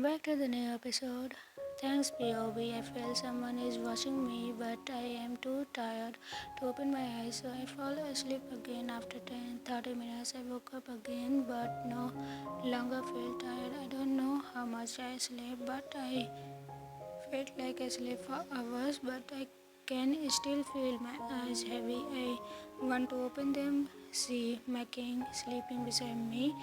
welcome back to the new episode. Thanks, POV. I feel someone is watching me, but I am too tired to open my eyes, so I fall asleep again after 30 minutes. I woke up again, but no longer feel tired. I don't know how much I slept, but I felt like I slept for hours, but I can still feel my eyes heavy. I want to open them, see my king sleeping beside me.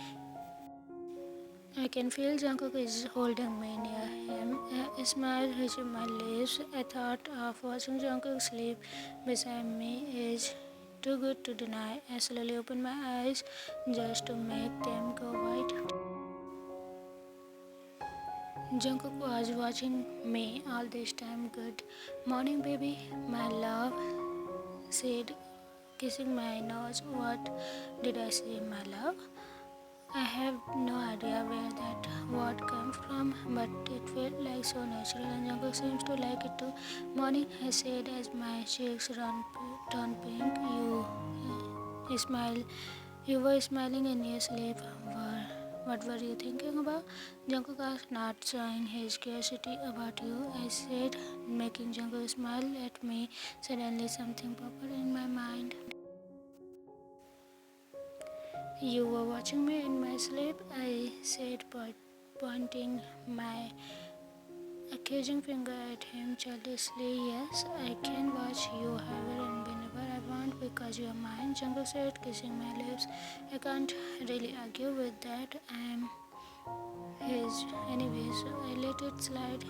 I can feel Jungkook is holding me near him. A smile reaching my lips. I thought of watching Jungkook sleep beside me is too good to deny. I slowly opened my eyes just to make them go wide. Jungkook was watching me all this time. Good morning, baby, my love, said, kissing my nose. What did I say, my love? I have no idea where that word came from, but it felt like so natural, and Jungkook seems to like it too. Morning, I said as my cheeks turned pink. Smile. You were smiling in your sleep. What were you thinking about? Jungkook asked, not showing his curiosity about you. I said, making Jungkook smile at me. Suddenly, something popped in my mind. You were watching me in my sleep, I said, pointing my accusing finger at him childishly. Yes, I can watch you however and whenever I want because you're mine, Jungkook said, kissing my lips. I can't really argue with that. I'm his anyway, so I let it slide.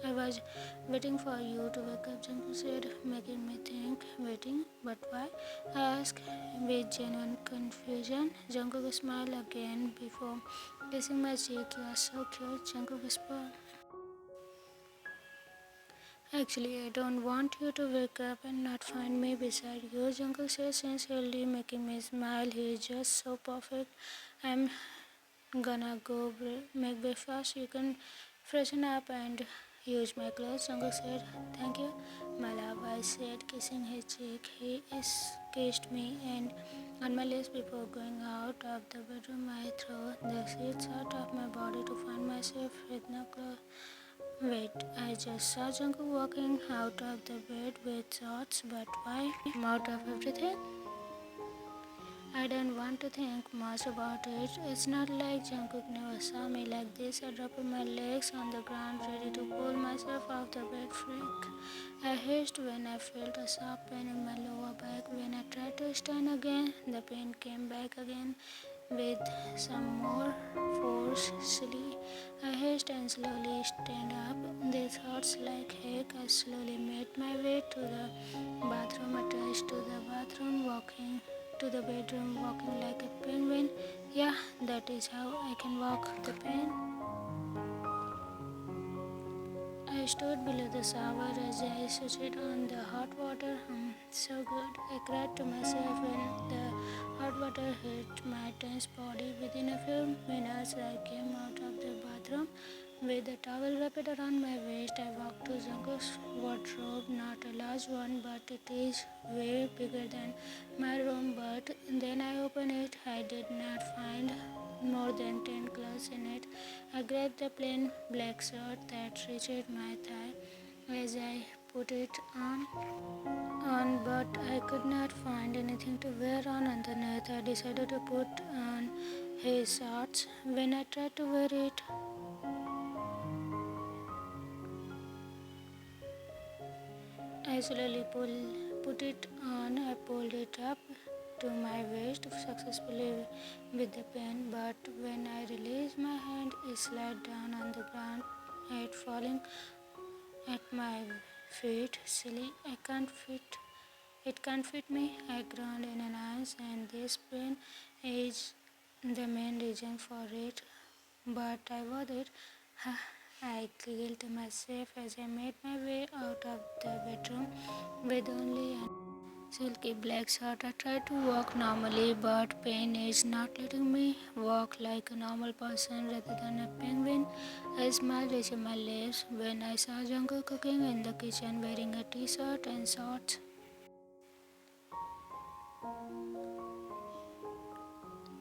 I was waiting for you to wake up, Jungkook said, making me think. Waiting? But why? I asked with genuine confusion. Jungkook smiled again before kissing my cheek. You are so cute, Jungkook whispered. Actually, I don't want you to wake up and not find me beside you, Jungkook said sincerely, making me smile. He is just so perfect. I'm gonna go make breakfast. You can freshen up and use my clothes, Jungkook said. Thank you, my love, I said, kissing his cheek. He kissed me and on my lips before going out of the bedroom. I threw the sheets out of my body to find myself with no clothes. Wait, I just saw Jungkook walking out of the bed with shorts, but why? Out of everything? I don't want to think much about it. It's not like Jungkook never saw me like this. I dropped my legs on the ground, ready to pull myself off the bed. Freak. I hissed when I felt a sharp pain in my lower back. When I tried to stand again, the pain came back again with some more force. Silly. I hissed and slowly stand up. These hurts like heck. I slowly made my way to the bathroom, attached to the bathroom, walking to the bedroom, walking like a penguin. Yeah, that is how I can walk the pain. I stood below the shower as I switched on the hot water. So good. I cried to myself when the hot water hit my tense body. Within a few minutes, I came out of the bathroom with a towel wrapped around my waist. I walked to Jungkook's wardrobe, not a large one, but it is way bigger than my room. But then I opened it. I did not find more than 10 clothes in it. I grabbed the plain black shirt that reached my thigh as I put it on, but I could not find anything to wear on underneath. I decided to put on his shorts. When I tried to wear it, I slowly put it on. I pulled it up to my waist successfully with the pen, but when I released my hand, it slid down on the ground, it falling at my feet. Silly, it can't fit me. I groaned in annoyance, and this pain is the main reason for it. But I worth it. I giggled to myself as I made my way out of the bedroom with only a silky black shirt. I tried to walk normally, but pain is not letting me walk like a normal person rather than a penguin. I smiled reaching my lips when I saw Jungkook cooking in the kitchen wearing a t-shirt and shorts.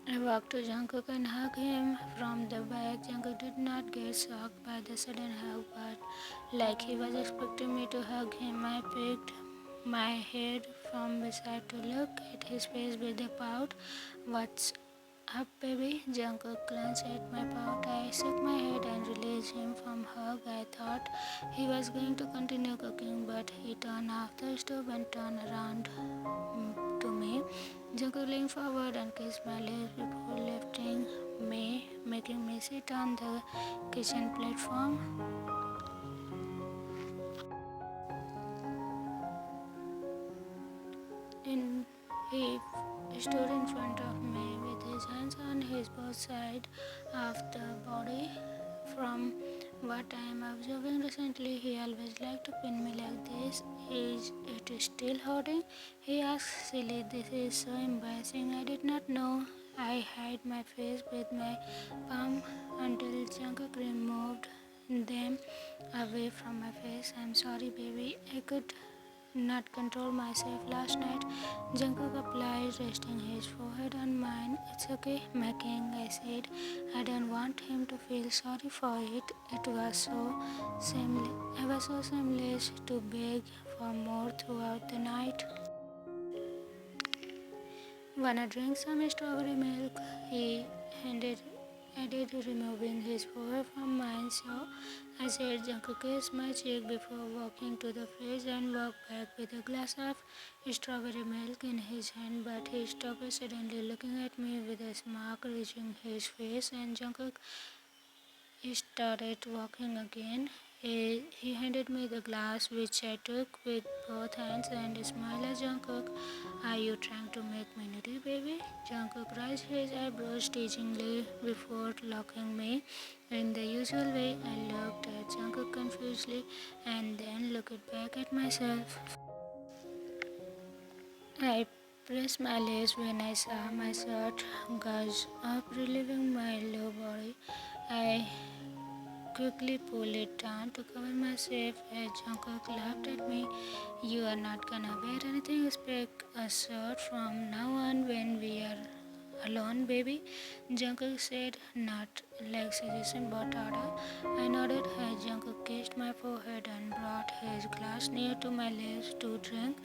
I walked to Jungkook and hugged him from the back. Jungkook did not get shocked by the sudden hug, but like he was expecting me to hug him, I picked my head from beside to look at his face with a pout. What's up, baby? Jungkook glanced at my pout. I shook my head and released him from hug. I thought he was going to continue cooking, but he turned off the stove and turned around to me. Jungkook leaned forward and kissed my lips before lifting me, making me sit on the kitchen platform. In he stood in front of me with his hands on his both sides of the body. From what I am observing recently, he always liked to pin me like this. Is it still hurting? He asked. Silly, this is so embarrassing. I did not know. I hid my face with my palm until Jungkook removed them away from my face. I'm sorry, baby. I could not control myself last night. Jungkook applied, resting his forehead on mine. It's okay, my king, I said. I don't want him to feel sorry for it. It was so shameless. I was so shameless to beg for more throughout the night. Wanna drink some strawberry milk? He handed added, removing his forehead from mine. So I said, Jungkook kissed my cheek before walking to the fridge and walked back with a glass of strawberry milk in his hand. But he stopped suddenly, looking at me with a smirk reaching his face, and Jungkook started walking again. He handed me the glass, which I took with both hands and smiled at Jungkook. Are you trying to make me nutty, baby? Jungkook raised his eyebrows teasingly before looking me. In the usual way, I looked at Jungkook confusedly and then looked back at myself. I pressed my lips when I saw my shirt gush up, relieving my low body. I quickly pulled it down to cover myself as Jungkook laughed at me. You are not gonna wear anything expect a shirt from now on when we are alone, baby? Jungkook said, not like suggestion but order. I nodded as Jungkook kissed my forehead and brought his glass near to my lips to drink.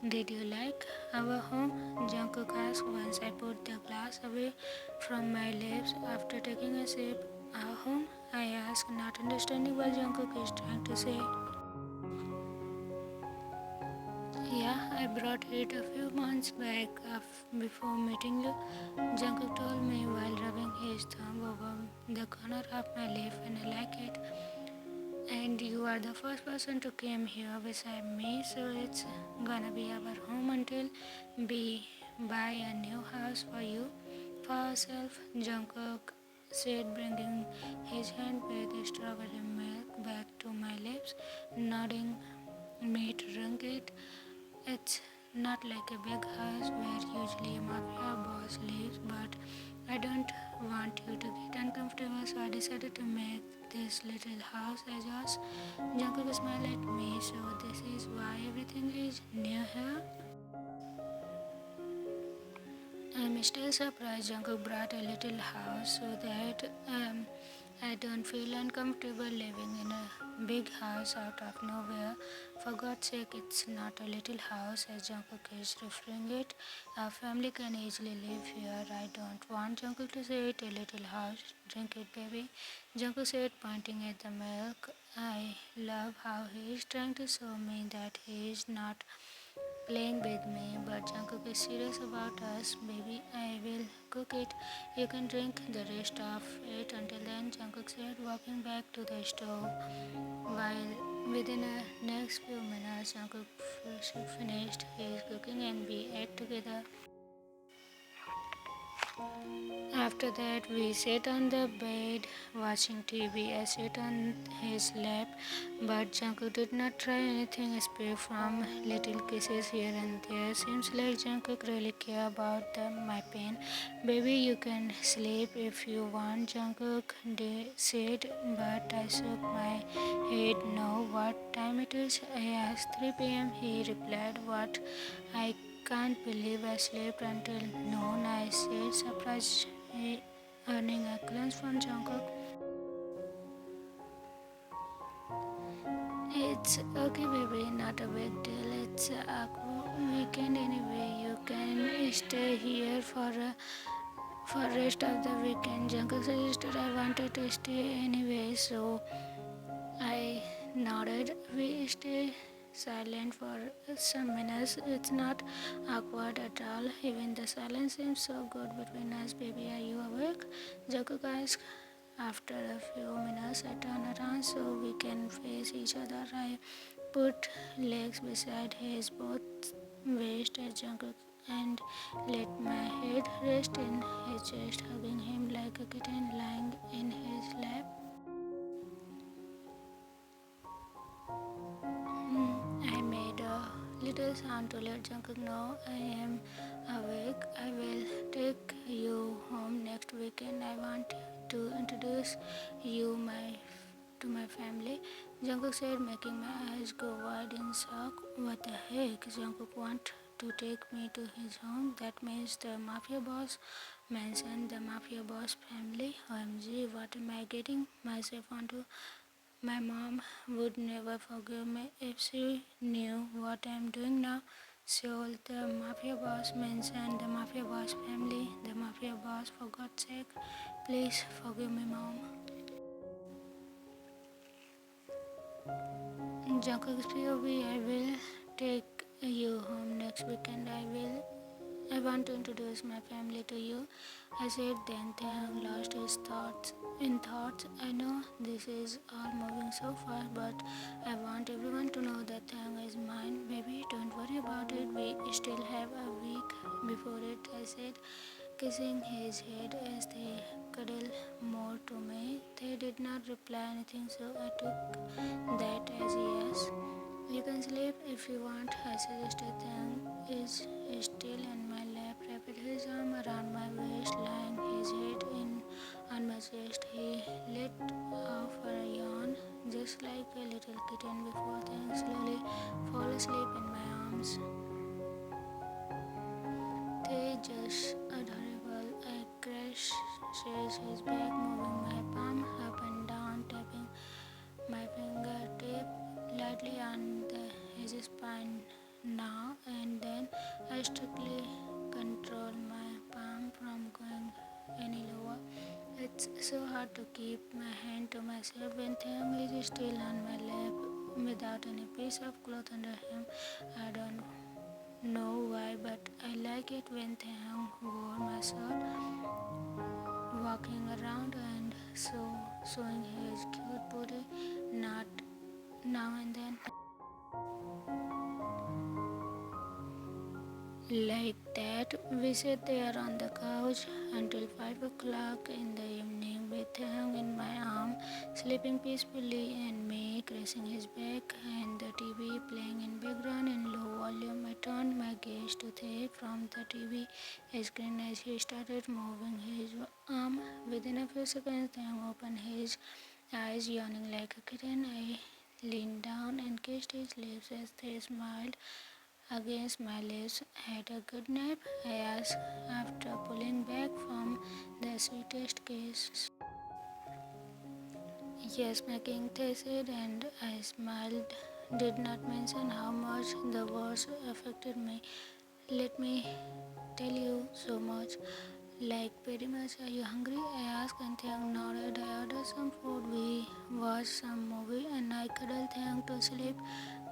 Did you like our home? Jungkook asked once I put the glass away from my lips after taking a sip. Our home? I asked, not understanding what Jungkook is trying to say. Yeah, I brought it a few months back before meeting you. Jungkook told me while rubbing his thumb over the corner of my lip, and I like it. And you are the first person to come here beside me, so it's gonna be our home until we buy a new house for you, for ourselves. Jungkook said, bringing his hand with strawberry milk back to my lips, nodding me to drink it. It's not like a big house where usually a mafia boss lives, but I don't want you to get uncomfortable, so I decided to make this little house as yours. Jungkook smiled at me, so this is why everything is new here. I'm still surprised Jungkook brought a little house so that I don't feel uncomfortable living in a big house out of nowhere. For God's sake, it's not a little house as Jungkook is referring it. Our family can easily live here. I don't want Jungkook to say it a little house. Drink it, baby. Jungkook said, pointing at the milk. I love how he is trying to show me that he is not playing with me, but Jungkook is serious about us, baby. I will cook it. You can drink the rest of it. Until then, Jungkook said, walking back to the stove. While within the next few minutes, Jungkook finished his cooking and we ate together. After that, we sat on the bed watching TV. I sat on his lap, but Jungkook did not try anything except from little kisses here and there. Seems like Jungkook really care about my pain. Baby, you can sleep if you want, Jungkook said, but I shook my head. No, what time it is? I asked. 3 p.m. He replied. What? I Can't believe I slept until noon, I said, surprised earning accolades from Jungkook. It's okay, baby, not a big deal. It's a weekend anyway. You can stay here for rest of the weekend. Jungkook suggested I wanted to stay anyway, so I nodded. We stay silent for some minutes. It's not awkward at all. Even the silence seems so good between us. Baby, are you awake? Jungkook asked. After a few minutes, I turned around so we can face each other. I put legs beside his both waist at Jungkook and let my head rest in his chest, hugging him like a kitten lying in his lap. I made a little sound to let Jungkook know I am awake. I will take you home next weekend. I want to introduce you to my family. Jungkook said, making my eyes go wide in shock. What the heck? Jungkook want to take me to his home? That means the mafia boss mentioned the mafia boss family. OMG, what am I getting myself onto? My mom would never forgive me if she knew what I'm doing now. So the mafia boss mentioned the mafia boss family, the mafia boss, for God's sake. Please forgive me, mom. Jungkook's POV, I will take you home next weekend. I want to introduce my family to you. I said, then Taehyung lost his thoughts. In thoughts, I know this is all moving so fast, but I want everyone to know that Taehyung is mine. Baby, don't worry about it. We still have a week before it, I said, kissing his head as they cuddled more to me. They did not reply anything, so I took that as a yes. You can sleep if you want, I suggested. Thang is still in my lap, wrapped his arm around my waist, lying his head in on my chest. He let off a yawn, just like a little kitten before Thang slowly fall asleep in my arms. They just adorable. I crashes his back, moving my palm up and down, tapping my fingertip lightly on his spine now and then. I strictly control my palm from going any lower. It's so hard to keep my hand to myself when Tham is still on my lap without any piece of cloth under him. I don't know why, but I like it when Tham wore my shirt, walking around and showing his cute booty, not now and then. Like that, we sat there on the couch until 5 o'clock in the evening with him in my arm, sleeping peacefully and me caressing his back and the TV playing in background in low volume. I turned my gaze to Thay from the TV screen as he started moving his arm. Within a few seconds, Thang opened his eyes, yawning like a kitten. I leaned down and kissed his lips as they smiled against my lips. Had a good nap? I asked after pulling back from the sweetest kiss. Yes, my king, they said, and I smiled. Did not mention how much the words affected me. Let me tell you so much. Like very much. Are you hungry? I asked and Thang nodded. I ordered some food. We watched some movie and I cuddled Thang to sleep.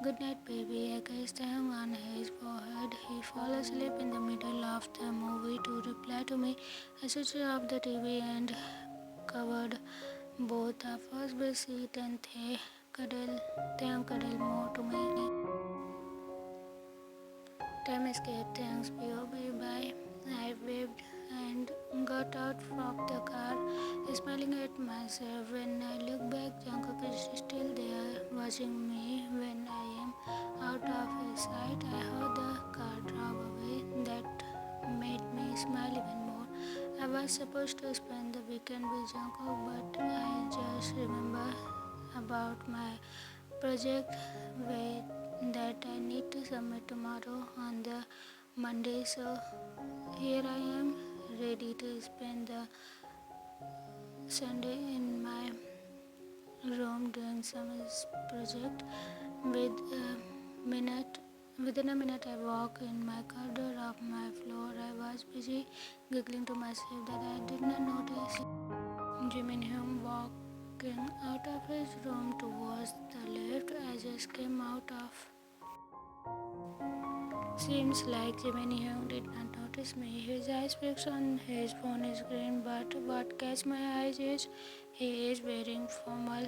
Good night, baby. I kissed Thang on his forehead. He fell asleep in the middle of the movie to reply to me. I switched off the TV and covered both of us with seat and Thang cuddled more to me. Time escaped. Thanks, POB. Bye. I waved and got out of the car, smiling at myself. When I look back, Jungkook is still there, watching me when I am out of his sight. I heard the car drive away. That made me smile even more. I was supposed to spend the weekend with Jungkook, but I just remember about my project that I need to submit tomorrow on the Monday, so here I am, ready to spend the Sunday in my room doing some project. With a minute, Within a minute, I walk in my corridor of my floor. I was busy giggling to myself that I did not notice Jimin Hyun walking out of his room towards the lift. I just came out of. Seems like Jimin Hyun did not notice me. His eyes fixed on his phone screen, but what catch my eyes is he is wearing formal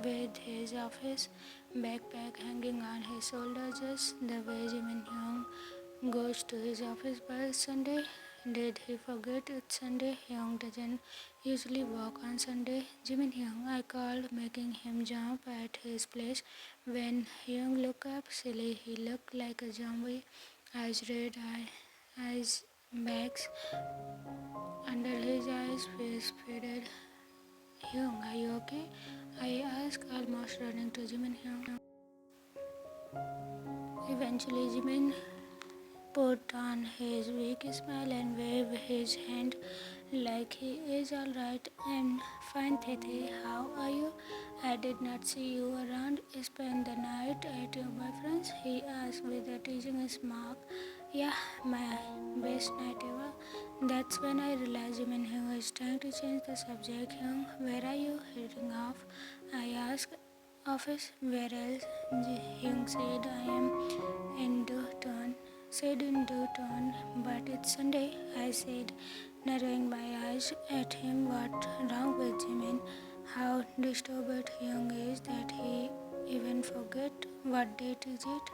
with his office backpack hanging on his shoulder, just the way Jimin Hyun goes to his office by Sunday. Did he forget it's Sunday? Hyun doesn't usually walk on Sunday. Jimin Hyun, I called, making him jump at his place. When Hyun looked up, silly, he looked like a zombie. Eyes red, eyes bags under his eyes, face faded. Hyun, are you okay? I asked, almost running to Jimin Hyun. Eventually, Jimin put on his weak smile and waved his hand like he is alright. I'm fine, Tete. How are you? I did not see you around. Spend the night at your boyfriend's? He asked with a teasing smirk. Yeah, my best night ever. That's when I realized Jimin Hyun was trying to change the subject. Hyun, where are you heading off? I asked. Office, where else? Hyun said I am in Dutton. Said in Dutton, but it's Sunday. I said, narrowing my eyes at him. What wrong with Jimin? How disturbed Hyun is that he even forget what date is it?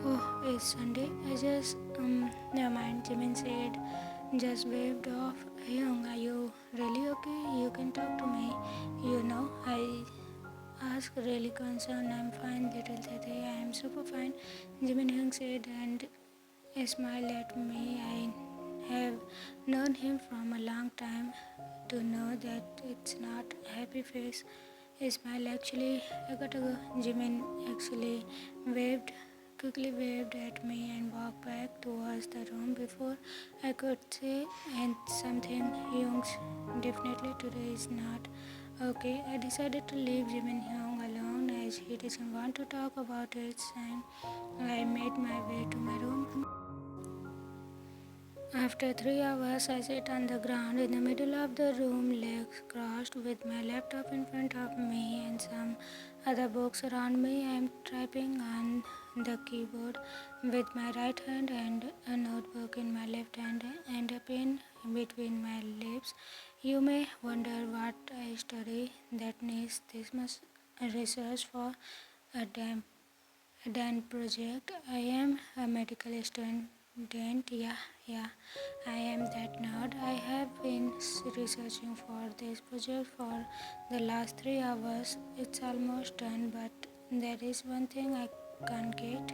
Oh, it's Sunday. Never mind, Jimin said, just waved off. Hyun, are you really okay? You can talk to me. I asked, really concerned. I'm fine, little Tete. I am super fine. Jimin Hyun said and smiled at me. I have known him from a long time to know that it's not a happy face. A smile actually. I gotta go. Jimin actually waved quickly waved at me and walked back towards the room before I could say and something. Hyung's definitely today is not okay. I decided to leave Jimin Hyung alone as he doesn't want to talk about it. And I made my way to my room. After 3 hours, I sit on the ground in the middle of the room, legs crossed, with my laptop in front of me and some other books around me. I am typing on the keyboard with my right hand and a notebook in my left hand and a pen between my lips. You may wonder what I study that needs this much research for a damn project. I am a medical student. Yeah, I am that nerd. I have been researching for this project for the last 3 hours. It's almost done, but there is one thing I can't get.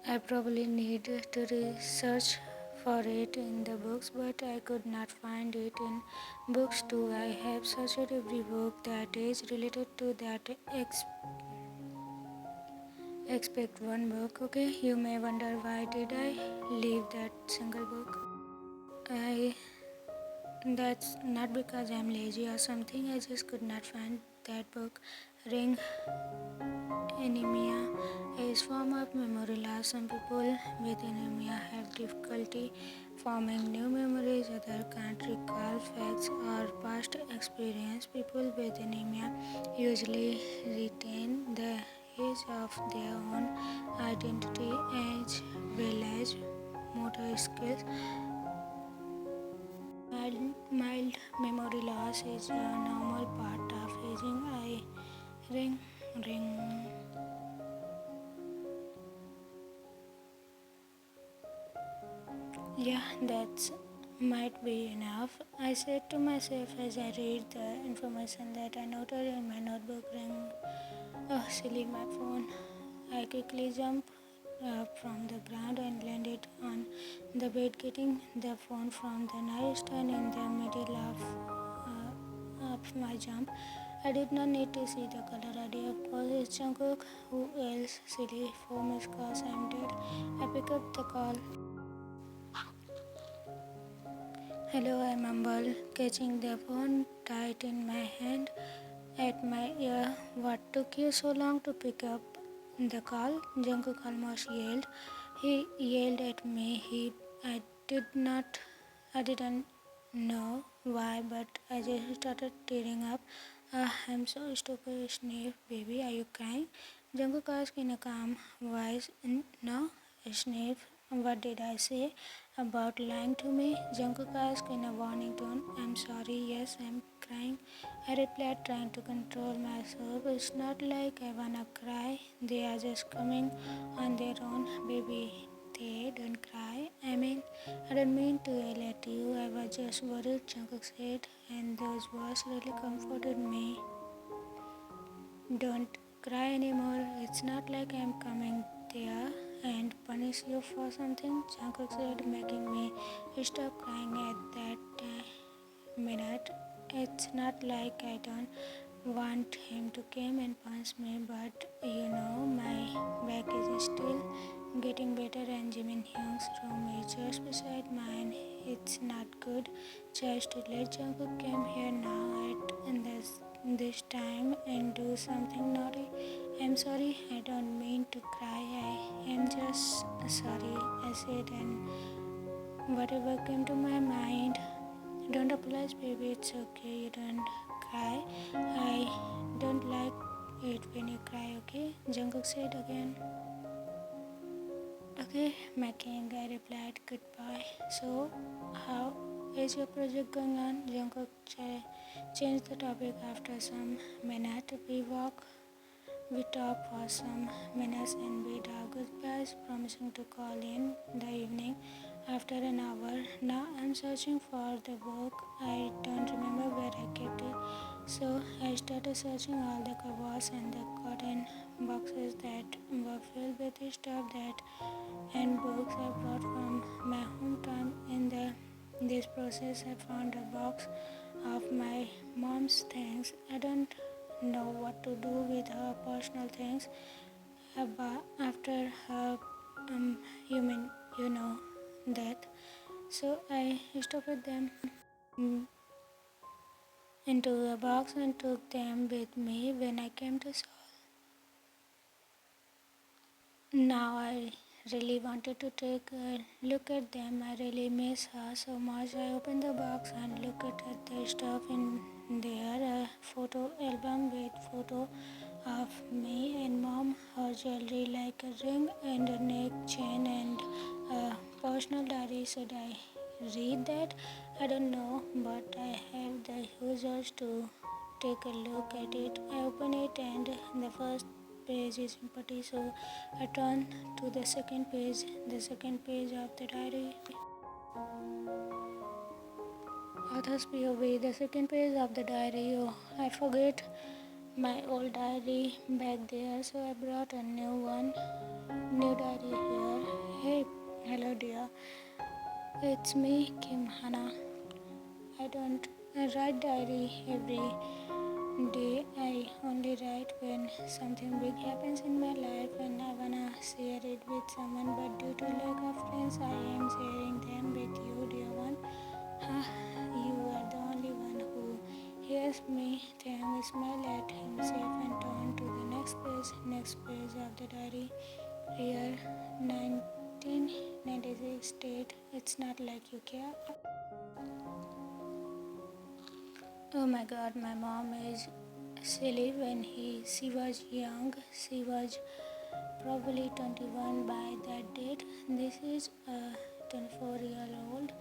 I probably need to research for it in the books, but I could not find it in books too. I have searched every book that is related to that expect one book. Okay, you may wonder why did I leave that single book. I That's not because I'm lazy or something. I just could not find that book. Ring anemia is form of memory loss. Some people with anemia have difficulty forming new memories. Others can't recall facts or past experience. People with anemia usually retain the age of their own identity as well as motor skills. Mild memory loss is a normal part of aging. I ring ring. Yeah, that might be enough. I said to myself as I read the information that I noted in my notebook. Ring. Oh, silly, my phone. I quickly jumped up from the ground and landed on the bed, getting the phone from the nightstand in the middle of my jump. I did not need to see the color ID. Of course, it's Jungkook. Who else? Silly. 4 missed calls. I'm dead. I pick up the call. Hello, I mumble, catching the phone tight in my hand at my ear. What took you so long to pick up the call? Jungkook almost yelled. He yelled at me. I did not, I didn't know why, but I just started tearing up. I'm so stupid, Sniff. Baby, are you crying? Jungkook asked in a calm voice. No, Sniff. What did I say about lying to me? Jungkook asked in a warning tone. I'm sorry. Yes, I'm crying. I replied, trying to control myself. It's not like I wanna cry. They are just coming on their own, baby. They don't cry. I don't mean to yell at you. I was just worried, Jungkook said, and those words really comforted me. Don't cry anymore. It's not like I'm coming there and punish you for something, Jungkook said, making me stop crying at that minute. It's not like I don't want him to come and punch me, but my back is still getting better and Jimin Hyung's room is just beside mine. It's not good just to let Jungkook come here now at this time and do something naughty. I'm sorry, I don't mean to cry. I am just sorry, I said, and whatever came to my mind. Don't apologize, baby. It's okay. You don't cry. I don't like it when you cry, okay? Jungkook said again. Okay, my king, I replied. Goodbye. So, how is your project going on? Jungkook changed the topic after some minutes. We talked for some minutes and bid our goodbyes, promising to call in the evening after an hour. Now I'm searching for the book. I don't remember where I kept it. So I started searching all the cupboards and the cotton boxes that were filled with the stuff that and books I brought from my hometown. This process I found a box of my mom's things. I don't know what to do with her personal things after her you mean you know that. So I stuffed them mm, into a box and took them with me when I came to Seoul. Now I really wanted to take a look at them. I really miss her so much. I opened the box and looked at the stuff in there. A photo album with photo of me and mom, her jewelry like a ring and a neck chain and a personal diary. Should I read that? I don't know, but I have the huge urge to take a look at it. I open it and the first page is empty, so I turn to the second page of the diary. Author's POV, the second page of the diary. Oh, I forget my old diary back there, so I brought a new diary here. Hey, hello dear, it's me, Kim Hana. I don't write diary every day. I only write when something big happens in my life and I wanna share it with someone, but due to lack of friends, I am sharing them with you, dear one. You are the only one who hears me. Taekook smiled at himself and turned to the next page of the diary. Year 1996 date. It's not like you care. Oh my god, my mom is silly. When she was young, she was probably 21 by that date. This is a 24-year-old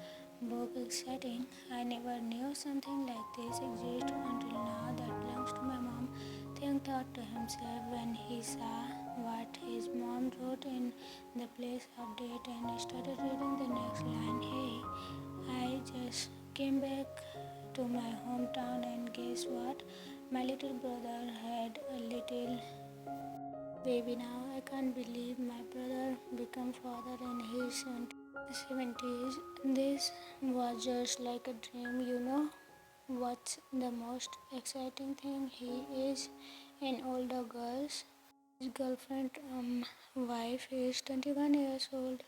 book. Exciting. I never knew something like this existed until now. That belongs to my mom. Taekook thought to himself when he saw what his mom wrote in the place of date and started reading the next line. Hey, I just came back to my hometown and guess what? My little brother had a little baby now. I can't believe my brother became father in his 70s. This was just like a dream. what's the most exciting thing? He is an older girl. His girlfriend, wife, is 21 years old.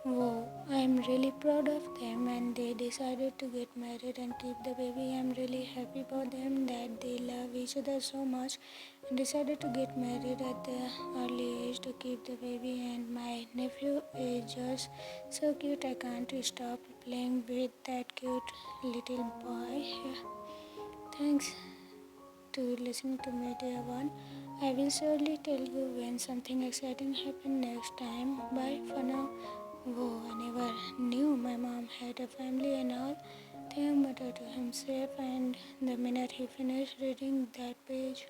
Wow, I'm really proud of them and they decided to get married and keep the baby. I'm really happy for them that they love each other so much and decided to get married at the early age to keep the baby. And my nephew is just so cute. I can't stop playing with that cute little boy. Thanks to listening to me, dear one. I will surely tell you when something exciting happens next time. Bye for now. Whoa, I never knew my mom had a family and all. Thank mother to himself, and the minute he finished reading that page,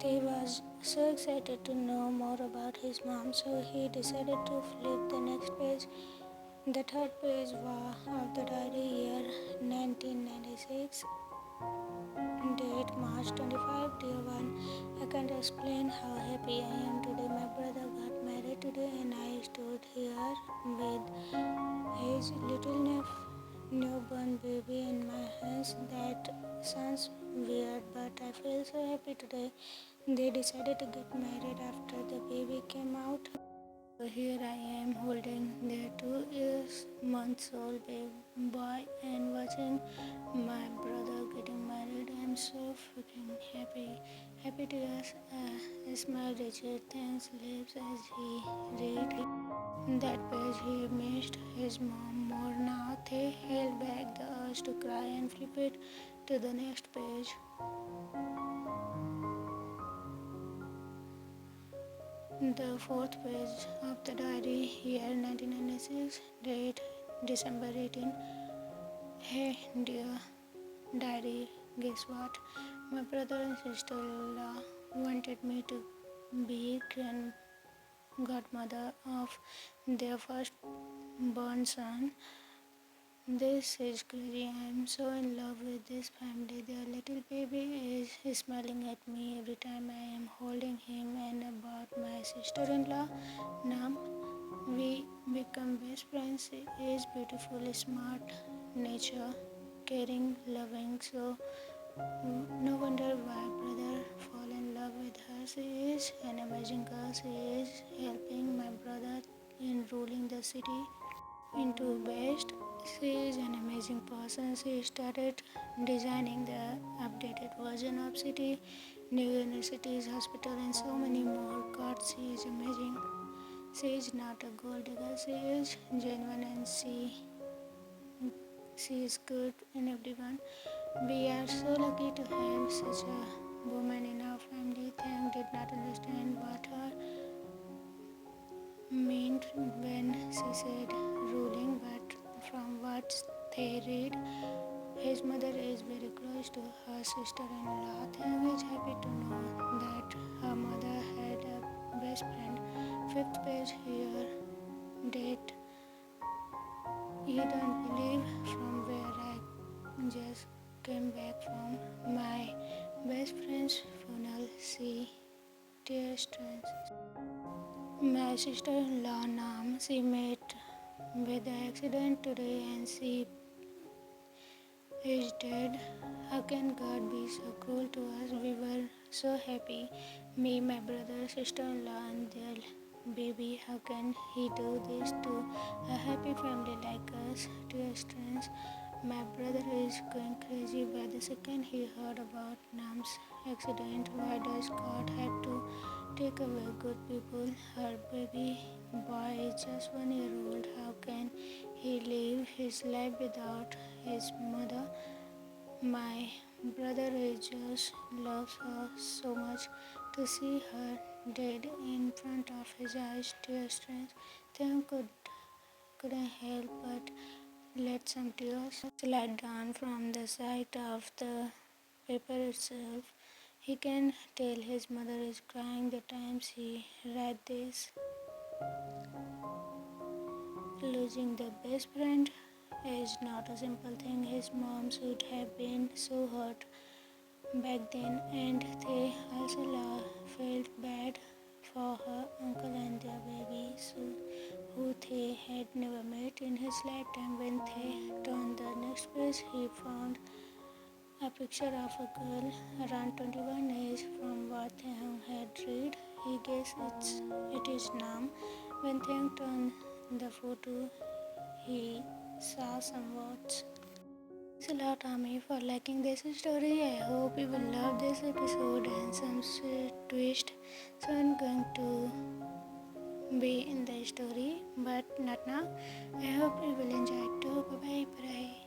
he was so excited to know more about his mom, so he decided to flip the next page. The third page was of the diary, year 1996. Date March 25, dear one. I can't explain how happy I am today. My brother got married today and I stood here with his little newborn baby in my hands. That sounds weird, but I feel so happy today. They decided to get married after the baby came out. So here I am holding their 2 months old boy and watching my brother getting married. I'm so freaking happy. Happy tears. A smile reached Than's lips as he read that page. He missed his mom more now. They held back the urge to cry and flip it to the next page. The fourth page of the diary, year 1996, date December 18. Hey dear diary, guess what? My brother and sister-in-law wanted me to be godmother of their first born son. This is crazy. I am so in love with this family. Their little baby is smiling at me every time I am holding him. And about my sister-in-law, Nam, we become best friends. She is beautiful, smart, nature, caring, loving. So no wonder why brother fall in love with her. She is an amazing girl. She is helping my brother in ruling the city into best. She is an amazing person. She started designing the updated version of city, new universities, hospital, and so many more. God, she is amazing. She is not a gold digger. She is genuine and she is good in everyone. We are so lucky to have such a woman in our family. Thang did not understand what her meant when she said ruling, but from what they read, his mother is very close to her sister-in-law. Thang is happy to know that her mother had a best friend. Fifth page here, date. You don't believe from where I just came back from my best friend's funeral. See, dear strength. My sister-in-law Nam, she met with the accident today and she is dead. How can God be so cruel to us? We were so happy. Me, my brother, sister-in-law and their baby. How can he do this to a happy family like us? Dear strength. My brother is going crazy by the second he heard about Nam's accident. Why does God have to take away good people? Her baby boy is just 1 year old. How can he live his life without his mother? My brother just loves her so much. To see her dead in front of his eyes, dear strength, Tim couldn't help but let some tears slide down from the side of the paper itself. He can tell his mother is crying the time she read this. Losing the best friend is not a simple thing. His mom should have been so hurt back then, and they also felt bad for her uncle and their baby, who they had never met in his lifetime. When they turned the next page, he found a picture of a girl around 21 age. From what Taehyung had read, he guessed it is Nam. When Taehyung turned the photo, he saw some words. Thanks a lot, Ami, for liking this story. I hope you will love this episode and some sweet twist. So I'm going to be in the story, but not now. I hope you will enjoy it too. Bye bye.